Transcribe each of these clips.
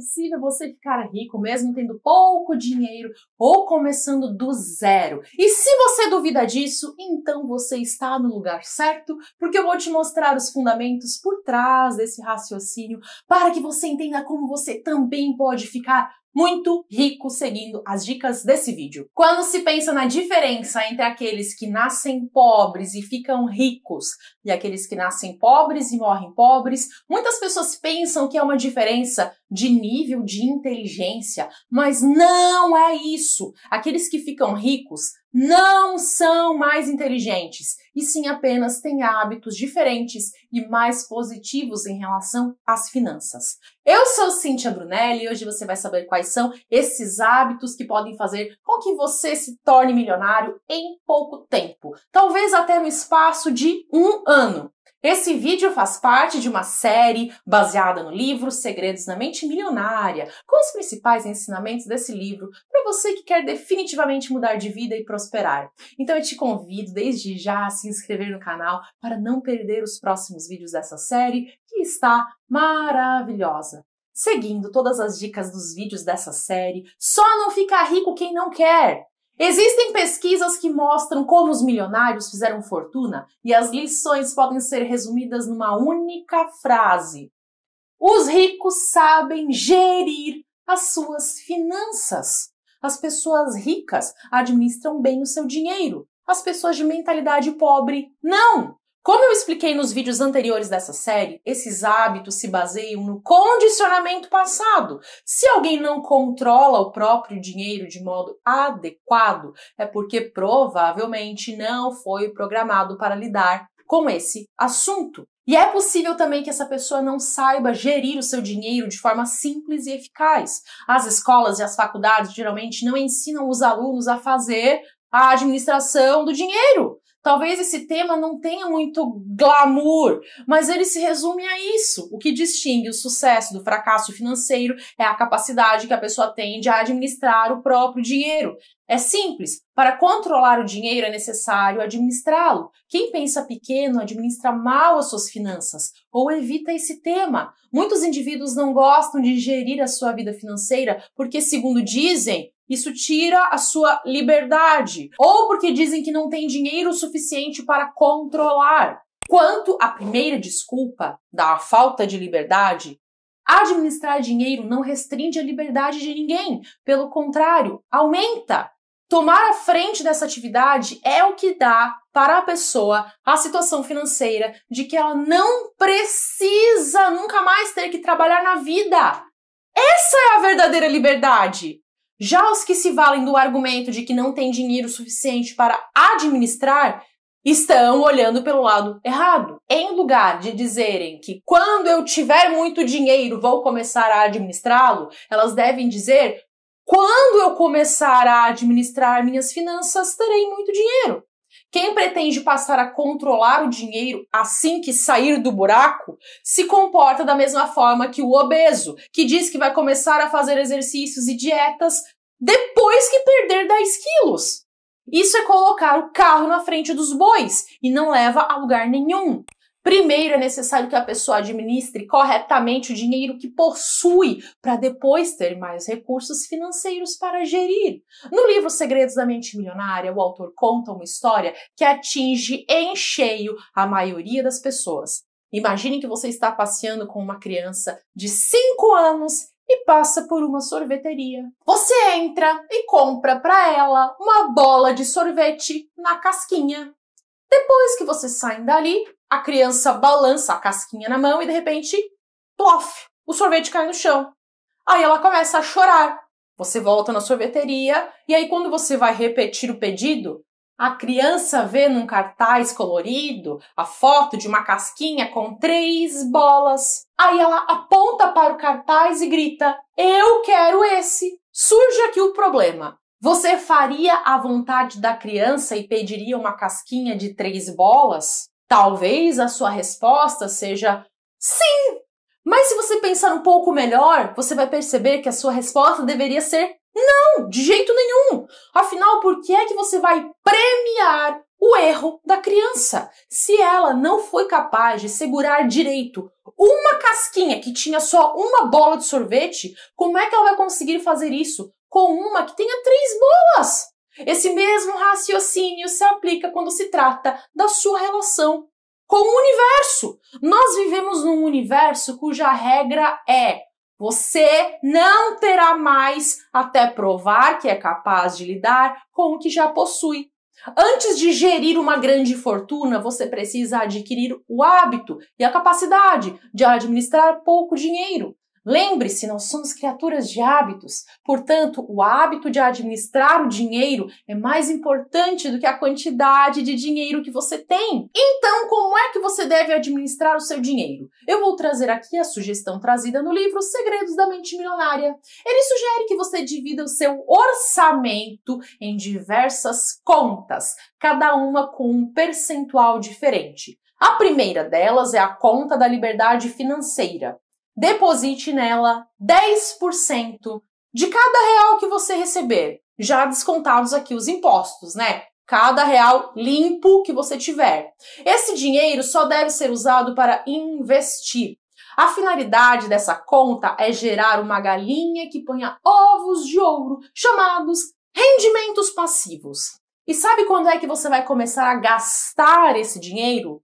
possível você ficar rico mesmo tendo pouco dinheiro ou começando do zero. E se você duvida disso, então você está no lugar certo, porque eu vou te mostrar os fundamentos por trás desse raciocínio para que você entenda como você também pode ficar muito rico seguindo as dicas desse vídeo. Quando se pensa na diferença entre aqueles que nascem pobres e ficam ricos e aqueles que nascem pobres e morrem pobres, muitas pessoas pensam que é uma diferença de nível de inteligência, mas não é isso. Aqueles que ficam ricos não são mais inteligentes, e sim apenas têm hábitos diferentes e mais positivos em relação às finanças. Eu sou Cíntia Brunelli e hoje você vai saber quais são esses hábitos que podem fazer com que você se torne milionário em pouco tempo, talvez até no espaço de 1 ano. Esse vídeo faz parte de uma série baseada no livro Segredos da Mente Milionária, com os principais ensinamentos desse livro para você que quer definitivamente mudar de vida e prosperar. Então eu te convido desde já a se inscrever no canal para não perder os próximos vídeos dessa série, que está maravilhosa. Seguindo todas as dicas dos vídeos dessa série, só não fica rico quem não quer! Existem pesquisas que mostram como os milionários fizeram fortuna e as lições podem ser resumidas numa única frase. Os ricos sabem gerir as suas finanças. As pessoas ricas administram bem o seu dinheiro. As pessoas de mentalidade pobre, não! Como eu expliquei nos vídeos anteriores dessa série, esses hábitos se baseiam no condicionamento passado. Se alguém não controla o próprio dinheiro de modo adequado, é porque provavelmente não foi programado para lidar com esse assunto. E é possível também que essa pessoa não saiba gerir o seu dinheiro de forma simples e eficaz. As escolas e as faculdades geralmente não ensinam os alunos a fazer a administração do dinheiro. Talvez esse tema não tenha muito glamour, mas ele se resume a isso. O que distingue o sucesso do fracasso financeiro é a capacidade que a pessoa tem de administrar o próprio dinheiro. É simples. Para controlar o dinheiro é necessário administrá-lo. Quem pensa pequeno administra mal as suas finanças ou evita esse tema. Muitos indivíduos não gostam de gerir a sua vida financeira porque, segundo dizem, isso tira a sua liberdade, ou porque dizem que não tem dinheiro suficiente para controlar. Quanto à primeira desculpa, da falta de liberdade, administrar dinheiro não restringe a liberdade de ninguém, pelo contrário, aumenta. Tomar a frente dessa atividade é o que dá para a pessoa a situação financeira de que ela não precisa nunca mais ter que trabalhar na vida. Essa é a verdadeira liberdade. Já os que se valem do argumento de que não tem dinheiro suficiente para administrar, estão olhando pelo lado errado. Em lugar de dizerem que quando eu tiver muito dinheiro vou começar a administrá-lo, elas devem dizer quando eu começar a administrar minhas finanças terei muito dinheiro. Quem pretende passar a controlar o dinheiro assim que sair do buraco, se comporta da mesma forma que o obeso, que diz que vai começar a fazer exercícios e dietas depois que perder 10 quilos. Isso é colocar o carro na frente dos bois e não leva a lugar nenhum. Primeiro é necessário que a pessoa administre corretamente o dinheiro que possui para depois ter mais recursos financeiros para gerir. No livro Segredos da Mente Milionária, o autor conta uma história que atinge em cheio a maioria das pessoas. Imagine que você está passeando com uma criança de 5 anos e passa por uma sorveteria. Você entra e compra para ela uma bola de sorvete na casquinha. Depois que vocês saem dali, a criança balança a casquinha na mão e de repente, plof, o sorvete cai no chão. Aí ela começa a chorar. Você volta na sorveteria e aí quando você vai repetir o pedido, a criança vê num cartaz colorido a foto de uma casquinha com 3 bolas. Aí ela aponta para o cartaz e grita, eu quero esse. Surge aqui o problema. Você faria a vontade da criança e pediria uma casquinha de 3 bolas? Talvez a sua resposta seja sim! Mas se você pensar um pouco melhor, você vai perceber que a sua resposta deveria ser não, de jeito nenhum. Afinal, por que é que você vai premiar O erro da criança. Se ela não foi capaz de segurar direito uma casquinha que tinha só uma bola de sorvete, como é que ela vai conseguir fazer isso com uma que tenha 3 bolas? Esse mesmo raciocínio se aplica quando se trata da sua relação com o universo. Nós vivemos num universo cuja regra é: você não terá mais até provar que é capaz de lidar com o que já possui. Antes de gerir uma grande fortuna, você precisa adquirir o hábito e a capacidade de administrar pouco dinheiro. Lembre-se, nós somos criaturas de hábitos. Portanto, o hábito de administrar o dinheiro é mais importante do que a quantidade de dinheiro que você tem. Então, como é que você deve administrar o seu dinheiro? Eu vou trazer aqui a sugestão trazida no livro Segredos da Mente Milionária. Ele sugere que você divida o seu orçamento em diversas contas, cada uma com um percentual diferente. A primeira delas é a conta da liberdade financeira. Deposite nela 10% de cada real que você receber, já descontados aqui os impostos, né? Cada real limpo que você tiver. Esse dinheiro só deve ser usado para investir. A finalidade dessa conta é gerar uma galinha que ponha ovos de ouro, chamados rendimentos passivos. E sabe quando é que você vai começar a gastar esse dinheiro?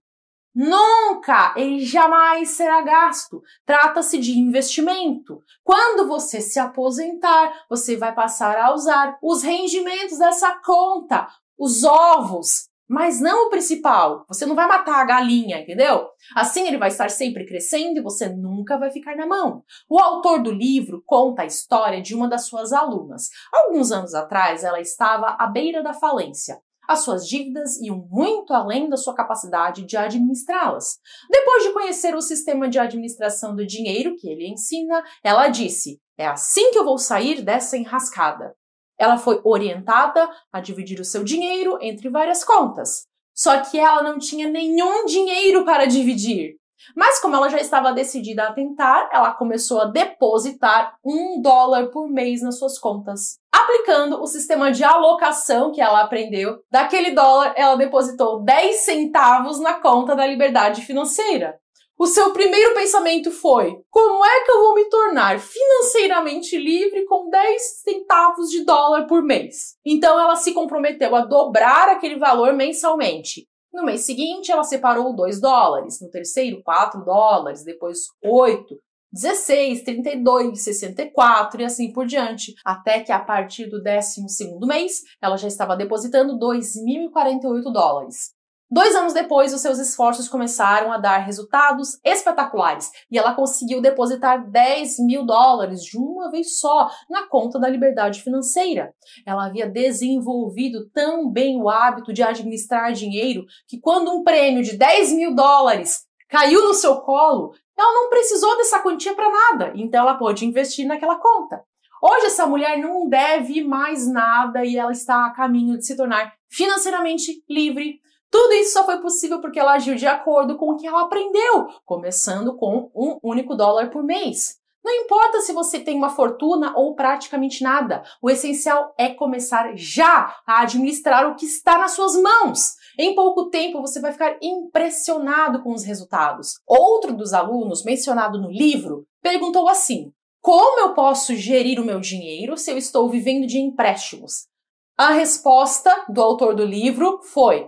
Nunca! Ele jamais será gasto. Trata-se de investimento. Quando você se aposentar, você vai passar a usar os rendimentos dessa conta, os ovos, mas não o principal. Você não vai matar a galinha, entendeu? Assim ele vai estar sempre crescendo e você nunca vai ficar na mão. O autor do livro conta a história de uma das suas alunas. Alguns anos atrás, ela estava à beira da falência. As suas dívidas iam muito além da sua capacidade de administrá-las. Depois de conhecer o sistema de administração do dinheiro que ele ensina, ela disse: "É assim que eu vou sair dessa enrascada." Ela foi orientada a dividir o seu dinheiro entre várias contas. Só que ela não tinha nenhum dinheiro para dividir. Mas como ela já estava decidida a tentar, ela começou a depositar $1 por mês nas suas contas. Aplicando o sistema de alocação que ela aprendeu, daquele dólar ela depositou 10 centavos na conta da liberdade financeira. O seu primeiro pensamento foi: como é que eu vou me tornar financeiramente livre com 10 centavos de dólar por mês? Então ela se comprometeu a dobrar aquele valor mensalmente. No mês seguinte, ela separou $2, no terceiro, $4, depois 8, 16, 32, 64 e assim por diante, até que a partir do 12º mês, ela já estava depositando $2.048. 2 anos depois, os seus esforços começaram a dar resultados espetaculares e ela conseguiu depositar $10.000 de uma vez só na conta da liberdade financeira. Ela havia desenvolvido tão bem o hábito de administrar dinheiro que quando um prêmio de $10.000 caiu no seu colo, ela não precisou dessa quantia para nada, então ela pôde investir naquela conta. Hoje essa mulher não deve mais nada e ela está a caminho de se tornar financeiramente livre. Tudo isso só foi possível porque ela agiu de acordo com o que ela aprendeu, começando com um único dólar por mês. Não importa se você tem uma fortuna ou praticamente nada, o essencial é começar já a administrar o que está nas suas mãos. Em pouco tempo você vai ficar impressionado com os resultados. Outro dos alunos, mencionado no livro, perguntou assim: como eu posso gerir o meu dinheiro se eu estou vivendo de empréstimos? A resposta do autor do livro foi: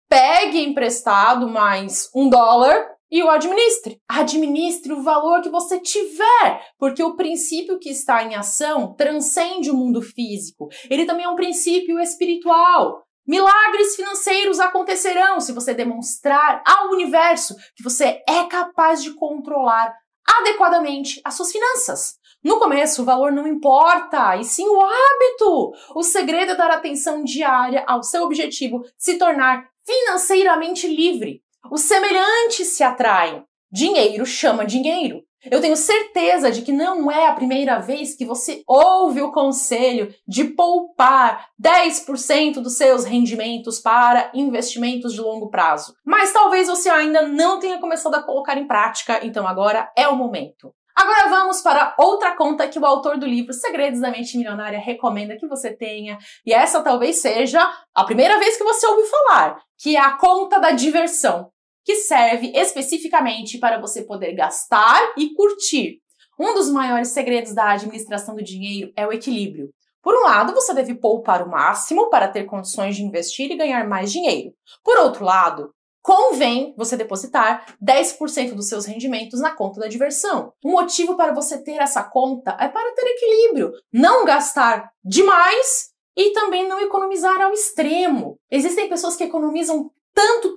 pegue emprestado mais $1 e o administre. Administre o valor que você tiver, porque o princípio que está em ação transcende o mundo físico. Ele também é um princípio espiritual. Milagres financeiros acontecerão se você demonstrar ao universo que você é capaz de controlar adequadamente as suas finanças. No começo, o valor não importa, e sim o hábito. O segredo é dar atenção diária ao seu objetivo de se tornar financeiramente livre. Os semelhantes se atraem. Dinheiro chama dinheiro. Eu tenho certeza de que não é a primeira vez que você ouve o conselho de poupar 10% dos seus rendimentos para investimentos de longo prazo. Mas talvez você ainda não tenha começado a colocar em prática, então agora é o momento. Agora vamos para outra conta que o autor do livro Segredos da Mente Milionária recomenda que você tenha, e essa talvez seja a primeira vez que você ouviu falar, que é a conta da diversão, que serve especificamente para você poder gastar e curtir. Um dos maiores segredos da administração do dinheiro é o equilíbrio. Por um lado, você deve poupar o máximo para ter condições de investir e ganhar mais dinheiro. Por outro lado, convém você depositar 10% dos seus rendimentos na conta da diversão. O motivo para você ter essa conta é para ter equilíbrio, não gastar demais e também não economizar ao extremo. Existem pessoas que economizam tanto,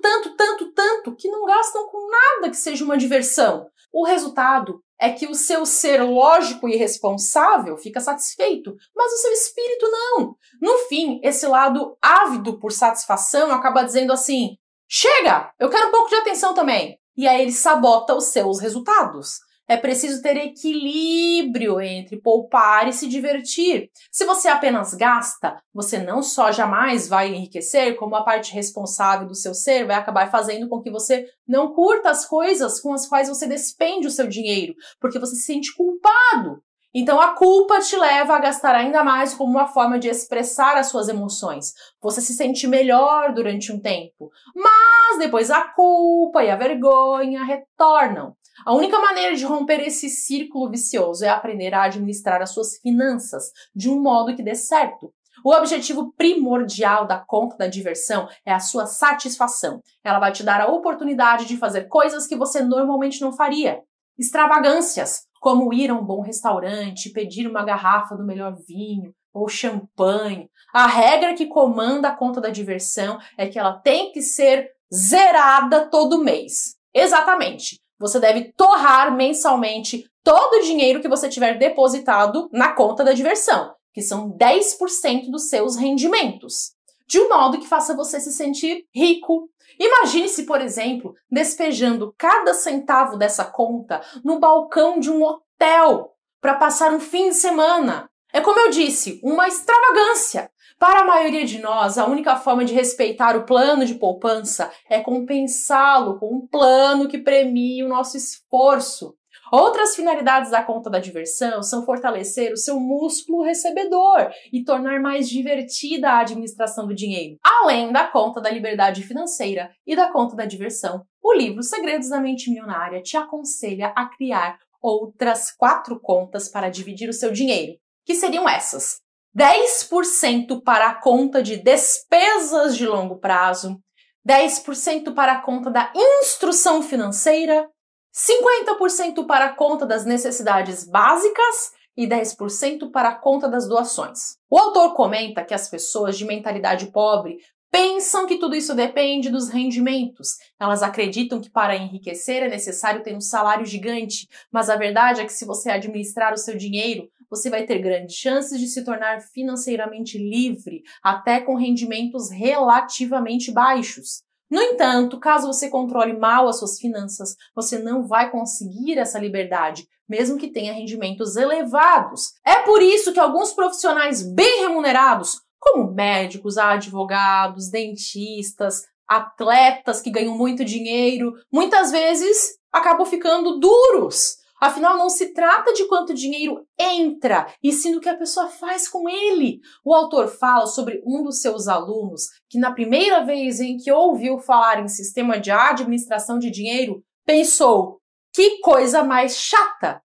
que não gastam com nada que seja uma diversão. O resultado é que o seu ser lógico e responsável fica satisfeito, mas o seu espírito não. No fim, esse lado ávido por satisfação acaba dizendo assim: chega, eu quero um pouco de atenção também. E aí ele sabota os seus resultados. É preciso ter equilíbrio entre poupar e se divertir. Se você apenas gasta, você não só jamais vai enriquecer, como a parte responsável do seu ser vai acabar fazendo com que você não curta as coisas com as quais você despende o seu dinheiro, porque você se sente culpado. Então a culpa te leva a gastar ainda mais como uma forma de expressar as suas emoções. Você se sente melhor durante um tempo, mas depois a culpa e a vergonha retornam. A única maneira de romper esse círculo vicioso é aprender a administrar as suas finanças de um modo que dê certo. O objetivo primordial da conta da diversão é a sua satisfação. Ela vai te dar a oportunidade de fazer coisas que você normalmente não faria. Extravagâncias, como ir a um bom restaurante, pedir uma garrafa do melhor vinho ou champanhe. A regra que comanda a conta da diversão é que ela tem que ser zerada todo mês. Exatamente. Você deve torrar mensalmente todo o dinheiro que você tiver depositado na conta da diversão, que são 10% dos seus rendimentos, de um modo que faça você se sentir rico. Imagine-se, por exemplo, despejando cada centavo dessa conta no balcão de um hotel para passar um fim de semana. É como eu disse, uma extravagância. Para a maioria de nós, a única forma de respeitar o plano de poupança é compensá-lo com um plano que premie o nosso esforço. Outras finalidades da conta da diversão são fortalecer o seu músculo recebedor e tornar mais divertida a administração do dinheiro. Além da conta da liberdade financeira e da conta da diversão, o livro Segredos da Mente Milionária te aconselha a criar outras 4 contas para dividir o seu dinheiro, que seriam essas: 10% para a conta de despesas de longo prazo, 10% para a conta da instrução financeira, 50% para a conta das necessidades básicas e 10% para a conta das doações. O autor comenta que as pessoas de mentalidade pobre pensam que tudo isso depende dos rendimentos. Elas acreditam que para enriquecer é necessário ter um salário gigante, mas a verdade é que se você administrar o seu dinheiro, você vai ter grandes chances de se tornar financeiramente livre, até com rendimentos relativamente baixos. No entanto, caso você controle mal as suas finanças, você não vai conseguir essa liberdade, mesmo que tenha rendimentos elevados. É por isso que alguns profissionais bem remunerados, como médicos, advogados, dentistas, atletas que ganham muito dinheiro, muitas vezes acabam ficando duros. Afinal, não se trata de quanto dinheiro entra, e sim do que a pessoa faz com ele. O autor fala sobre um dos seus alunos que, na primeira vez em que ouviu falar em sistema de administração de dinheiro, pensou: que coisa mais chata!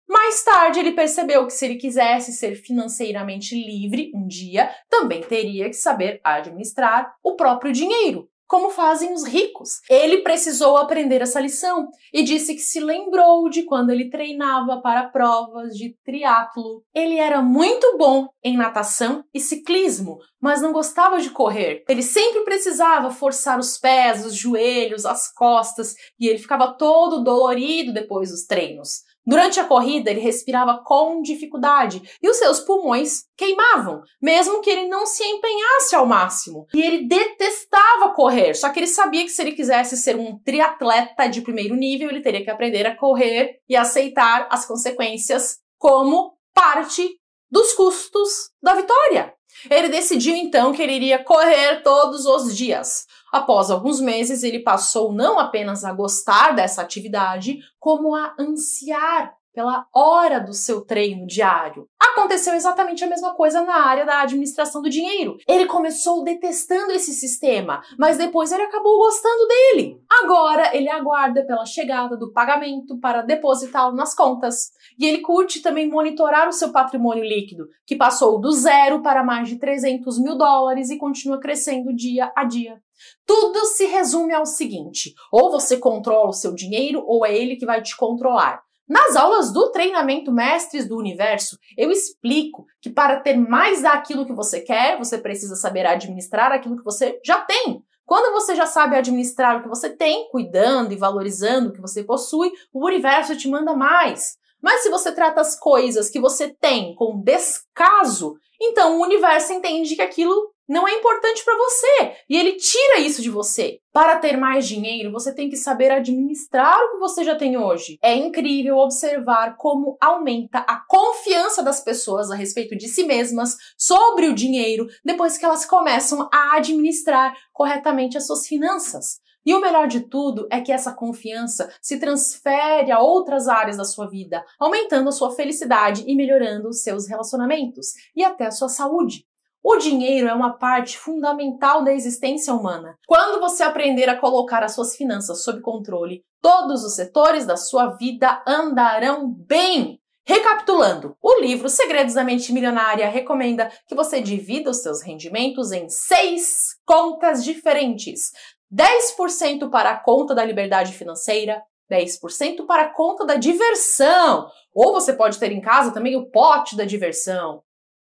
Mais tarde, ele percebeu que se ele quisesse ser financeiramente livre um dia, também teria que saber administrar o próprio dinheiro, como fazem os ricos. Ele precisou aprender essa lição e disse que se lembrou de quando ele treinava para provas de triatlo. Ele era muito bom em natação e ciclismo, mas não gostava de correr. Ele sempre precisava forçar os pés, os joelhos, as costas, e ele ficava todo dolorido depois dos treinos. Durante a corrida, ele respirava com dificuldade e os seus pulmões queimavam, mesmo que ele não se empenhasse ao máximo. E ele detestava correr, só que ele sabia que se ele quisesse ser um triatleta de primeiro nível, ele teria que aprender a correr e aceitar as consequências como parte dos custos da vitória. Ele decidiu então que ele iria correr todos os dias. Após alguns meses, ele passou não apenas a gostar dessa atividade, como a ansiar pela hora do seu treino diário. Aconteceu exatamente a mesma coisa na área da administração do dinheiro. Ele começou detestando esse sistema, mas depois ele acabou gostando dele. Agora ele aguarda pela chegada do pagamento para depositá-lo nas contas. E ele curte também monitorar o seu patrimônio líquido, que passou do zero para mais de 300 mil dólares e continua crescendo dia a dia. Tudo se resume ao seguinte: ou você controla o seu dinheiro ou é ele que vai te controlar. Nas aulas do treinamento Mestres do Universo, eu explico que para ter mais daquilo que você quer, você precisa saber administrar aquilo que você já tem. Quando você já sabe administrar o que você tem, cuidando e valorizando o que você possui, o universo te manda mais. Mas se você trata as coisas que você tem com descaso, então o universo entende que aquilo não é importante para você e ele tira isso de você. Para ter mais dinheiro, você tem que saber administrar o que você já tem hoje. É incrível observar como aumenta a confiança das pessoas a respeito de si mesmas sobre o dinheiro depois que elas começam a administrar corretamente as suas finanças. E o melhor de tudo é que essa confiança se transfere a outras áreas da sua vida, aumentando a sua felicidade e melhorando os seus relacionamentos e até a sua saúde. O dinheiro é uma parte fundamental da existência humana. Quando você aprender a colocar as suas finanças sob controle, todos os setores da sua vida andarão bem. Recapitulando, o livro Segredos da Mente Milionária recomenda que você divida os seus rendimentos em 6 contas diferentes. 10% para a conta da liberdade financeira, 10% para a conta da diversão, ou você pode ter em casa também o pote da diversão.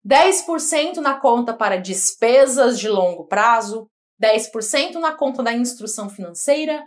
10% na conta para despesas de longo prazo, 10% na conta da instrução financeira,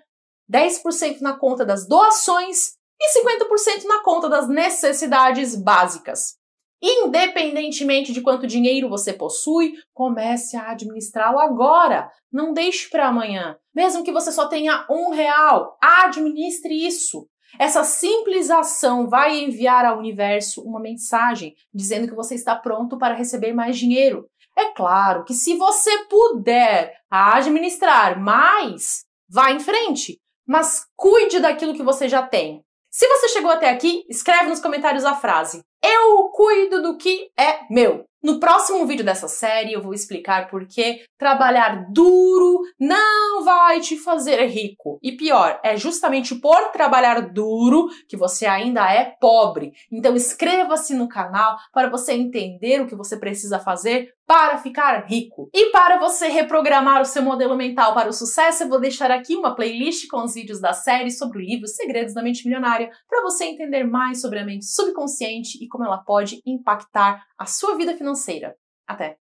10% na conta das doações e 50% na conta das necessidades básicas. Independentemente de quanto dinheiro você possui, comece a administrá-lo agora. Não deixe para amanhã. Mesmo que você só tenha R$1, administre isso. Essa simples ação vai enviar ao universo uma mensagem dizendo que você está pronto para receber mais dinheiro. É claro que se você puder administrar mais, vá em frente, mas cuide daquilo que você já tem. Se você chegou até aqui, escreve nos comentários a frase: "Eu cuido do que é meu". No próximo vídeo dessa série eu vou explicar por que trabalhar duro não vai te fazer rico. E pior, é justamente por trabalhar duro que você ainda é pobre. Então inscreva-se no canal para você entender o que você precisa fazer para ficar rico. E para você reprogramar o seu modelo mental para o sucesso, eu vou deixar aqui uma playlist com os vídeos da série sobre o livro Segredos da Mente Milionária para você entender mais sobre a mente subconsciente e como ela pode impactar a sua vida financeira. Até!